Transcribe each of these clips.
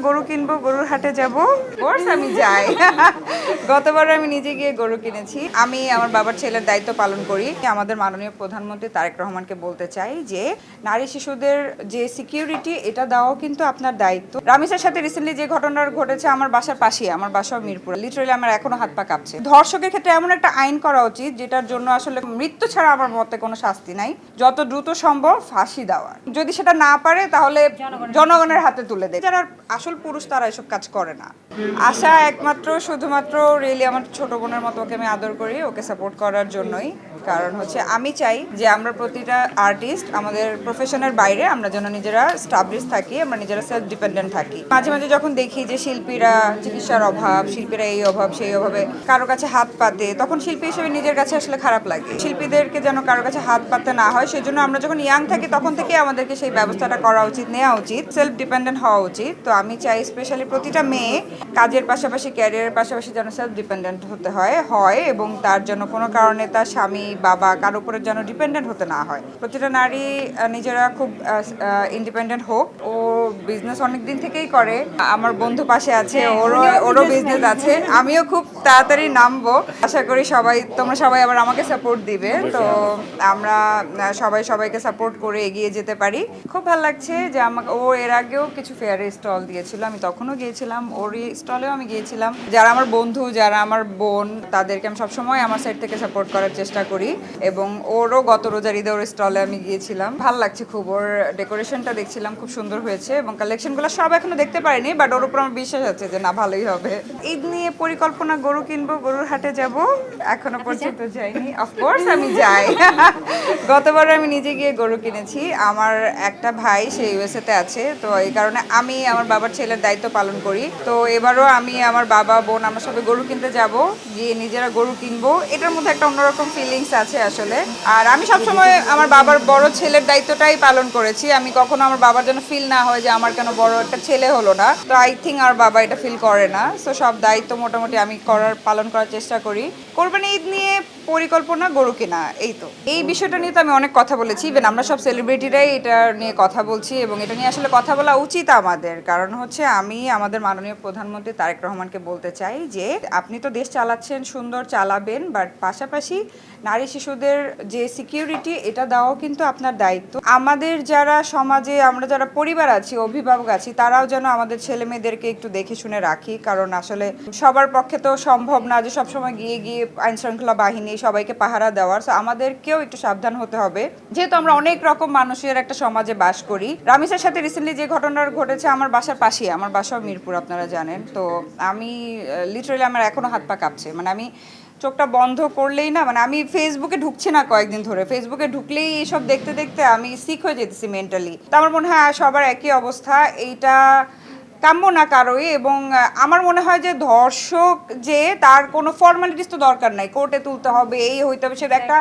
গরু কিনবো, গরুর হাটে যাব, কোর্স আমি যাই। গতবার আমি নিজে গিয়ে গরু কিনেছি। আমি আমার বাবার ছেলের দায়িত্ব পালন করি। আমাদের মাননীয় প্রধানমন্ত্রী তারেক রহমানকে বলতে চাই যে নারী শিশুদের যে সিকিউরিটি এটা দেওয়াও কিন্তু আপনার দায়িত্ব। রামিসার সাথে রিসেন্টলি যে ঘটনা ঘটেছে আমার বাসার পাশেই, আমার বাসাও মিরপুর, লিটারালি আমার এখনো হাত পা কাঁপছে। ধর্ষকের ক্ষেত্রে এমন একটা আইন করা উচিত যেটার জন্য আসলে মৃত্যু ছাড়া আমার মতে কোনো শাস্তি নাই, যত দ্রুত সম্ভব ফাঁসি দেওয়া। যদি সেটা না পারে তাহলে জনগণের হাতে তুলে দেয়। যারা আসল পুরুষ তারা এসব কাজ করে না। আশা একমাত্র শুধুমাত্র রিয়েলি আমার ছোট বোনের মতো ওকে আমি আদর করি, ওকে সাপোর্ট করার জন্যই। কারণ হচ্ছে আমি চাই যে আমরা প্রতিটা আর্টিস্ট আমাদের প্রফেশনের বাইরে আমরা যেন নিজেরা স্টাবলিশ থাকি, আমরা নিজেরা সেলফ ডিপেন্ডেন্ট থাকি। মাঝে মাঝে যখন দেখি যে শিল্পীরা চিকিৎসার অভাব, শিল্পীরা এই অভাব সেই অভাবে কারো কাছে হাত পাতে, তখন শিল্পী হিসেবে নিজের কাছে আসলে খারাপ লাগে। শিল্পীদেরকে যেন কারো কাছে হাত পাতে না হয়, সেজন্য আমরা যখন ইয়াং থাকি তখন থেকে আমাদেরকে সেই ব্যবস্থাটা করা উচিত, নেওয়া উচিত, সেলফ ডিপেন্ডেন্ট হওয়া উচিত। তো আমি চাই স্পেশালি প্রতিটা মেয়ে কাজের পাশাপাশি ক্যারিয়ারের পাশাপাশি যেন সেলফ ডিপেন্ডেন্ট হতে হয় এবং তার জন্য কোনো কারণে তার স্বামী বাবা কারো উপরে যেন ডিপেন্ডেন্ট হতে না হয়। প্রতিটা নারী নিজেরা খুব ইন্ডিপেন্ডেন্ট হোক। ও বিজনেস অনেক দিন থেকেই করে, আমার বন্ধু পাশে আছে, ওরও বিজনেস আছে। আমিও খুব তাড়াতাড়ি নামবো, আশা করি তোমরা সবাই আবার আমাকে সাপোর্ট দিবে। তো আমরা সবাইকে সাপোর্ট করে এগিয়ে যেতে পারি। খুব ভালো লাগছে যে ও এর আগেও কিছু ফেয়ারে স্টল দিয়েছিল, আমি তখনও গিয়েছিলাম, ওর স্টলেও আমি গিয়েছিলাম। যারা আমার বন্ধু, যারা আমার বোন, তাদেরকে আমি সবসময় আমার সাইড থেকে সাপোর্ট করার চেষ্টা করি এবং ওরও গত রোজার ঈদে ওর স্টলে আমি গিয়েছিলাম। ভালো লাগছে খুব, ওর ডেকোরেশনটা দেখছিলাম খুব সুন্দর হয়েছে এবং কালেকশনগুলো সব এখনো দেখতে পারিনি, বাট ওর উপর আমার বিশ্বাস আছে যে না ভালোই হবে। ঈদ নিয়ে পরিকল্পনা, গরু কিনবো, গরুর হাটে যাব, এখনো পর্যন্ত যাইনি। অফকোর্স আমি যাই। গতবার আমি নিজে গিয়ে গরু কিনেছি। আমার একটা ভাই সে ইউএসএ তে আছে, তো এই কারণে আমি আমার বাবার ছেলের দায়িত্ব পালন করি। তো এবারও আমি আমার বাবা বোন আমরা সবাই গরু কিনতে যাব, গিয়ে নিজেরা গরু কিনবো। এটার মধ্যে একটা অন্যরকম ফিলিংস আছে আসলে। আর আমি সবসময় আমার বাবার বড় ছেলের দায়িত্বটাই পালন করেছি। আমি কখনো আমার বাবার জন্য ফিল না হয় যে আমার কেন বড় একটা ছেলে হলো না। তো আই থিঙ্ক আমার বাবা এটা ফিল করে না। সো সব দায়িত্ব মোটামুটি আমি পালন করার চেষ্টা করি। কোরবানি ঈদ নিয়ে পরিকল্পনা, গরু কেনা, এই বিষয়টা নিয়ে তো আমি অনেক কথা বলেছি। ইভেন আমরা সব সেলিব্রিটিরাই এটা নিয়ে কথা বলছি এবং এটা নিয়ে আসলে কথা বলা উচিত আমাদের। কারণ হচ্ছে আমি আমাদের মাননীয় প্রধানমন্ত্রী তারেক রহমানকে বলতে চাই যে আপনি তো দেশ চালাচ্ছেন, সুন্দর চালাবেন, বাট পাশাপাশি নারী শিশুদের যে সিকিউরিটি এটা দেওয়াও কিন্তু আপনার দায়িত্ব। আমাদের যারা সমাজে আমরা যারা পরিবার আছি, অভিভাবক আছি, তারাও যেন আমাদের ছেলে মেয়েদেরকে একটু দেখে শুনে রাখি। কারণ আসলে সবার পক্ষে তো সম্ভব না যে সবসময় গিয়ে আইন শৃঙ্খলা বাহিনী সবাইকে পাহারা দেওয়ার। সো আমাদেরকেও একটু সাবধান হতে হবে, যেহেতু আমরা অনেক রকম মানুষের একটা সমাজে বাস করি। রামিসার সাথে রিসেন্টলি যে ঘটনা ঘটেছে আমার বাসার পাশেই, আমার বাসাও মিরপুর আপনারা জানেন। তো আমি লিটারালি আমার এখনো হাত পা কাঁপছে। মানে আমি চোখটা বন্ধ করলেই না, মানে আমি ফেসবুকে ঢুকছি না কয়েকদিন ধরে। ফেসবুকে ঢুকলেই এইসব দেখতে দেখতে আমি সিক হয়ে যেতেছি মেন্টালি। তো আমার মনে হয় সবার একই অবস্থা, এইটা কাম্য না কারোই। এবং আমার মনে হয় যে ধর্ষক যে তার কোনো ফর্মালিটিস তো দরকার নাই, কোর্টে তুলতে হবে, এই হইতে হবে, সেটা একটা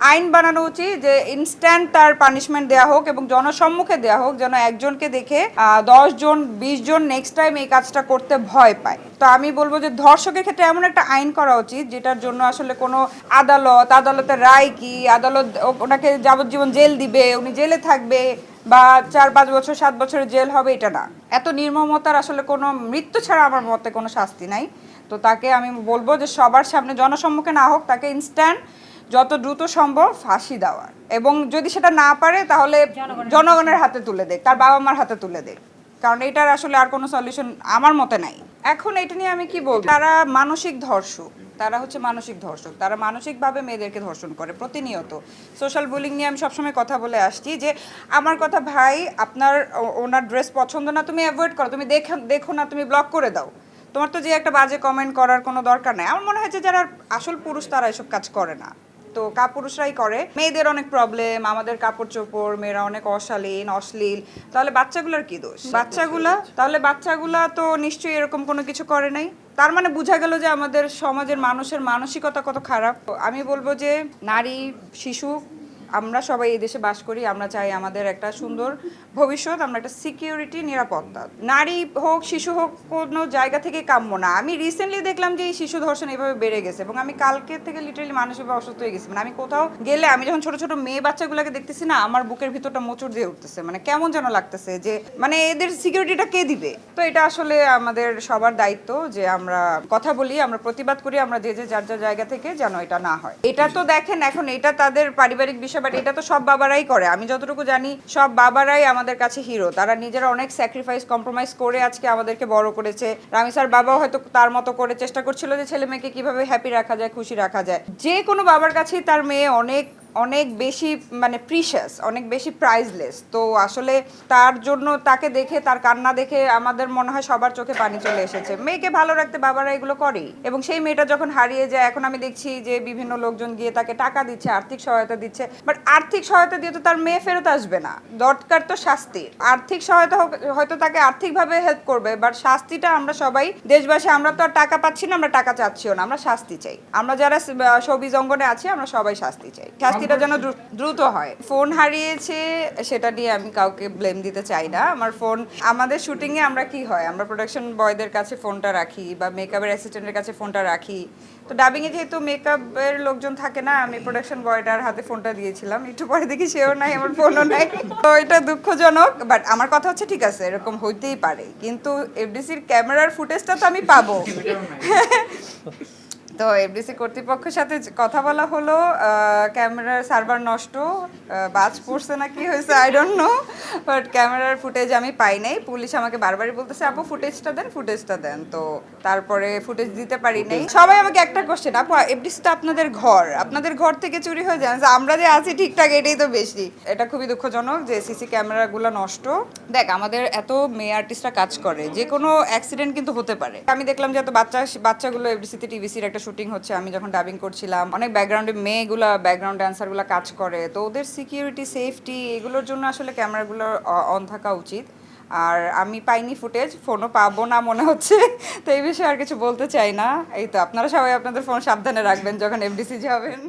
আইন বানানো উচিত যে ইনস্ট্যান্ট তার পানিশমেন্ট দেওয়া হোক এবং জনসম্মুখে দেওয়া হোক, যেন একজনকে দেখে 10 জন 20 জন নেক্সট টাইম এই কাজটা করতে ভয় পায়। তো আমি বলবো যে ধর্ষকের ক্ষেত্রে এমন একটা আইন করা উচিত যেটার জন্য আসলে কোনো আদালতের রায় কি, আদালত ওনাকে যাবজ্জীবন জেল দিবে, উনি জেলে থাকবে বা 4-5 বছর 7 বছরের জেল হবে, এটা না। এত নির্মমতার আসলে কোনো মৃত্যু ছাড়া আমার মতে কোনো শাস্তি নাই। তো তাকে আমি বলবো যে সবার সামনে জনসম্মুখে না হোক, তাকে ইনস্ট্যান্ট যত দ্রুত সম্ভব ফাঁসি দেওয়ার। এবং যদি সেটা না পারে তাহলে জনগণের হাতে তুলে দেয়, তার বাবা মার হাতে তুলে দেয়। কারণ এটার আসলে আর কোনো সলিউশন আমার মতে নাই। এখন এটা নিয়ে আমি কি বলবো, তারা মানসিক ধর্ষক, তারা মানসিকভাবে মেয়েদেরকে ধর্ষণ করে প্রতিনিয়ত। সোশ্যাল বুলিং নিয়ে আমি সবসময় কথা বলে আসছি যে আমার কথা ভাই, ওনার ড্রেস পছন্দ না, তুমি অ্যাভয়েড করো, তুমি দেখো না, তুমি ব্লক করে দাও। তোমার তো যে একটা বাজে কমেন্ট করার কোনো দরকার নেই। আমার মনে হয় যে যারা আসল পুরুষ তারা এসব কাজ করে না, তো কাপুরুষরাই করে। মেয়েদের অনেক প্রবলেম, আমাদের কাপড় চোপড়, মেয়েরা অনেক অশালীন অশ্লীল, তাহলে বাচ্চাগুলোর কি দোষ? বাচ্চাগুলা তো নিশ্চয়ই এরকম কোনো কিছু করে নাই। তার মানে বোঝা গেল যে আমাদের সমাজের মানুষের মানসিকতা কত খারাপ। আমি বলবো যে নারী শিশু আমরা সবাই এই দেশে বাস করি, আমরা চাই আমাদের একটা সুন্দর ভবিষ্যৎ, আমরা একটা সিকিউরিটি, নিরাপত্তা। নারী হোক শিশু হোক কোনো জায়গা থেকে কাম্য না। আমি রিসেন্টলি দেখলাম যে এই শিশু ধর্ষণ এভাবে বেড়ে গেছে এবং আমি কালকে থেকে লিটারালি মানসিকভাবে অসুস্থ হয়ে গেছি। মানে আমি কোথাও গেলে আমি যখন ছোট ছোট মেয়ে বাচ্চাগুলোকে দেখতেছি না, আমার বুকের ভিতরটা মোচড় দিয়ে উঠতেছে, মানে কেমন যেন লাগতেছে যে মানে এদের সিকিউরিটিটা কে দিবে। তো এটা আসলে আমাদের সবার দায়িত্ব যে আমরা কথা বলি, আমরা প্রতিবাদ করি, আমরা যে যার যার জায়গা থেকে যেন এটা না হয়। এটা তো দেখেন এখন এটা তাদের পারিবারিক বিষয়, বাট এটা তো সব বাবারাই করে। আমি যতটুকু জানি সব বাবারাই আমাদের কাছে হিরো, তারা নিজেরা অনেক স্যাক্রিফাইস কম্প্রোমাইজ করে আজকে আমাদেরকে বড় করেছে। রামিসার বাবাও হয়তো তার মতো করে চেষ্টা করছিল যে ছেলে মেয়েকে কিভাবে হ্যাপি রাখা যায়, খুশি রাখা যায়। যে কোনো বাবার কাছেই তার মেয়ে অনেক অনেক বেশি মানে প্রিশাস, অনেক বেশি প্রাইজলেস। তো আসলে তার জন্য তাকে দেখে, তার কান্না দেখে আমাদের মনে হয় সবার চোখে পানি চলে এসেছে। মেয়েকে ভালো রাখতে বাবারা এগুলো করেই, এবং সেই মেয়েটা যখন হারিয়ে যায় এখন আমি দেখছি যে বিভিন্ন লোকজন গিয়ে তাকে টাকা দিচ্ছে, আর্থিক সহায়তা দিচ্ছে, বাট আর্থিক সহায়তা দিয়ে তো তার মেয়ে ফেরত আসবে না। দরকার তো শাস্তির। আর্থিক সহায়তা হয়তো তাকে আর্থিকভাবে হেল্প করবে, বাট শাস্তিটা আমরা সবাই দেশবাসী, আমরা তো আর টাকা পাচ্ছি না, আমরা টাকা চাচ্ছিও না, আমরা শাস্তি চাই। আমরা যারা শোবিজ অঙ্গনে আছি আমরা সবাই শাস্তি চাই, শাস্তিটা যেন দ্রুত হয়। ফোন হারিয়েছে সেটা নিয়ে আমি কাউকে ব্লেম দিতে চাই না। আমার ফোন, আমাদের শুটিংয়ে আমরা কি হয়, আমরা প্রোডাকশন বয়দের কাছে ফোনটা রাখি বা মেকআপের অ্যাসিস্ট্যান্টের কাছে ফোনটা রাখি। তো ডাবিংয়ে যেহেতু মেকআপের লোকজন থাকে না, আমি প্রোডাকশন বয়টার হাতে ফোনটা দিয়েছিলাম, একটু পরে দেখি সেও নাই, আমার ফোনও নাই। তো এটা দুঃখজনক, বাট আমার কথা হচ্ছে ঠিক আছে এরকম হইতেই পারে, কিন্তু এফডিসির ক্যামেরার ফুটেজটা তো আমি পাবো। তো এফডিসি কর্তৃপক্ষের সাথে কথা বলা হলো, ক্যামেরার সার্ভার নষ্ট, বাজ পড়ছে না কি হয়েছে আই ডোন্ট নো, বাট ক্যামেরার ফুটেজ আমি পাই নাই। পুলিশ আমাকে বারবারই বলতেছে আপু ফুটেজটা দেন, ফুটেজটা দেন। তো তারপরে ফুটেজ দিতে পারি নাই। সবাই আমাকে একটা কোশ্চেন, আপু এফডিসি তো আপনাদের ঘর, আপনাদের ঘর থেকে চুরি হয়ে যায়, আমরা যে আছি ঠিকঠাক, এটাই তো বেশি। এটা খুবই দুঃখজনক যে সিসি ক্যামেরাগুলো নষ্ট। দেখ আমাদের এত মেয়ে আর্টিস্টরা কাজ করে, যে কোনো অ্যাক্সিডেন্ট কিন্তু হতে পারে। আমি দেখলাম যে এত বাচ্চাগুলো এফডিসিতে টিভিসির একটা শুটিং হচ্ছে, আমি যখন ডাবিং করছিলাম, অনেক ব্যাকগ্রাউন্ডে মেয়েগুলা, ব্যাকগ্রাউন্ড ড্যান্সারগুলো কাজ করে। তো ওদের সিকিউরিটি, সেফটি এগুলোর জন্য আসলে ক্যামেরাগুলো অন থাকা উচিত। আর আমি পাইনি ফুটেজ, ফোনও পাবো না মনে হচ্ছে, তো এই বিষয়ে আর কিছু বলতে চাই না। এই তো আপনারা সবাই আপনাদের ফোন সাবধানে রাখবেন যখন এফডিসি যাবেন।